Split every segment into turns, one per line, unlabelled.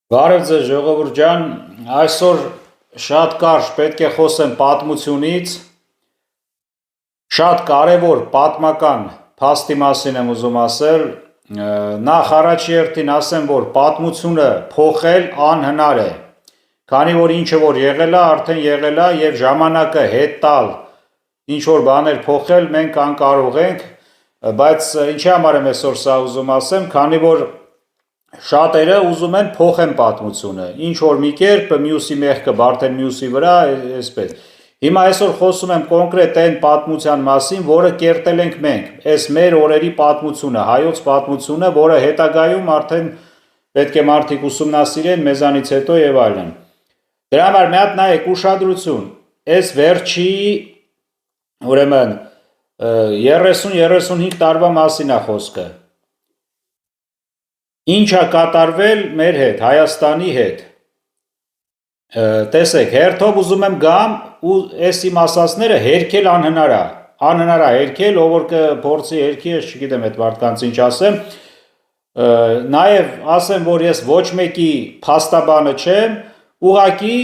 Բարև ձեզ ժողովուրդ ջան, այսօր շատ կարճ պետք է խոսեմ պատմությունից, շատ կարևոր պատմական փաստի մասին եմ ուզում ասել, նախ առաջի հերթին ասեմ, որ պատմությունը փոխել անհնար է, քանի որ ինչը որ եղել է, արդեն եղել է եւ ժամանակը հետ տալ, ինչ որ բաներ փոխել մենք անկարող ենք, բայց ինչի համար եմ այսօր սա ուզում ասեմ, քանի որ շատերը ուզում են փոխեն պատմությունը, ինչ որ մի կերպ մյուսի մեղքը բարդեն մյուսի վրա, այսպես։ Հիմա այսօր խոսում եմ կոնկրետ այն պատմության մասին, որը կերտել ենք մենք, այս մեր օրերի պատմությունը, հայոց պատմությունը, որը հետագայում արդեն պետք է մարդիկ ուսումնասիրեն մեզանից հետո եւ այլն։ Դրա համար մի հատ նայեք ուշադրություն, այս վերջի ուրեմն 30-35 տարվա մասին է խոսքը։ Ինչ է կատարվել մեր հետ, Հայաստանի հետ։ Տեսեք, հերթով ուզում եմ գամ ու այս իմ ասածները հերքել անհնար է, հերքել, ով որ կփորձի հերքի, ես չգիտեմ այդ մարդկանց ինչ ասեմ, նաև ասեմ, որ ես ոչ մեկի փաստաբանը չեմ, ուղղակի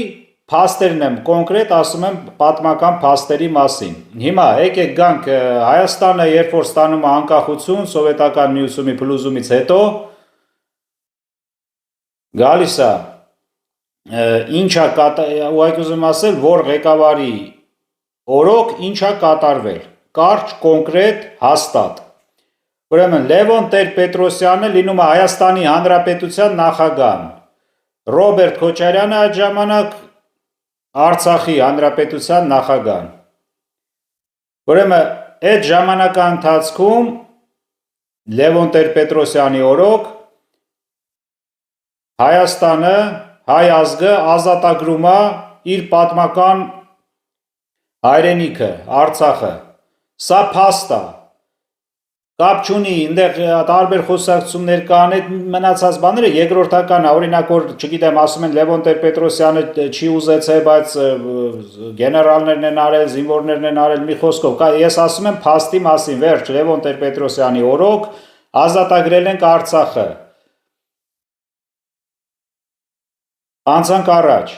փաստերն եմ կոնկրետ ասում եմ պատմական փաստերի մասին։ Հիմա եկեք գանք Հայաստանը, երբ որ ստանում է անկախություն սովետական միությունի փլուզումից հետո, գալիս է, ինչ է ուղղակի ուզում ասել, որ ղեկավարի օրոք ինչ է կատարվել, կարճ, կոնկրետ, հաստատ։ Ուրեմն Լևոն Տեր-Պետրոսյանը լինում է Հայաստանի Հանրապետության նախագահն, Ռոբերտ Քոչարյանը այդ ժամանակ Արցախի Հանրապետության նախագահն։ Ուրեմն այդ ժամանակահատվածում Լևոն Տեր-Պետրոսյանի օրոք Հայաստանը, հայ ազգը ազատագրում է իր պատմական հայրենիքը, Արցախը, սա փաստ է, կապ չունի, այնտեղ տարբեր խոսակցություններ կան, այդ մնացած բաները երկրորդական է, օրինակ որ, չգիտեմ, ասում են Լևոն Տեր-Պետրոսյանը չի ուզեցել, բայց գեներալներն են արել, զինվորներն են արել, մի խոսքով, ես ասում եմ փաստի մասին, վերջ, Լևոն Տեր-Պետրոսյանի օրոք ազատագրել ենք Արցախը։ Անցանք առաջ,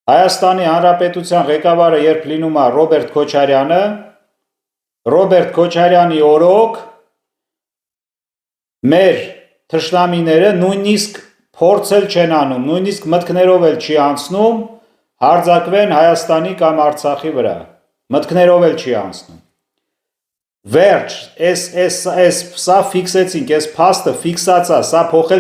Հայաստանի Հանրապետության ղեկավարը երբ լինում է Ռոբերտ Քոչարյանը, Ռոբերտ Քոչարյանի օրոք մեր թշնամիները նույնիսկ փորձել չեն անում, նույնիսկ մտքներով էլ չի անցնում հարձակվեն Հայաստանի կամ Արցախի վրա, մտքներով էլ չի անցնում։ Վերջ, սա ֆիքսեցինք, այս փաստը ֆիքսած է, սա փոխել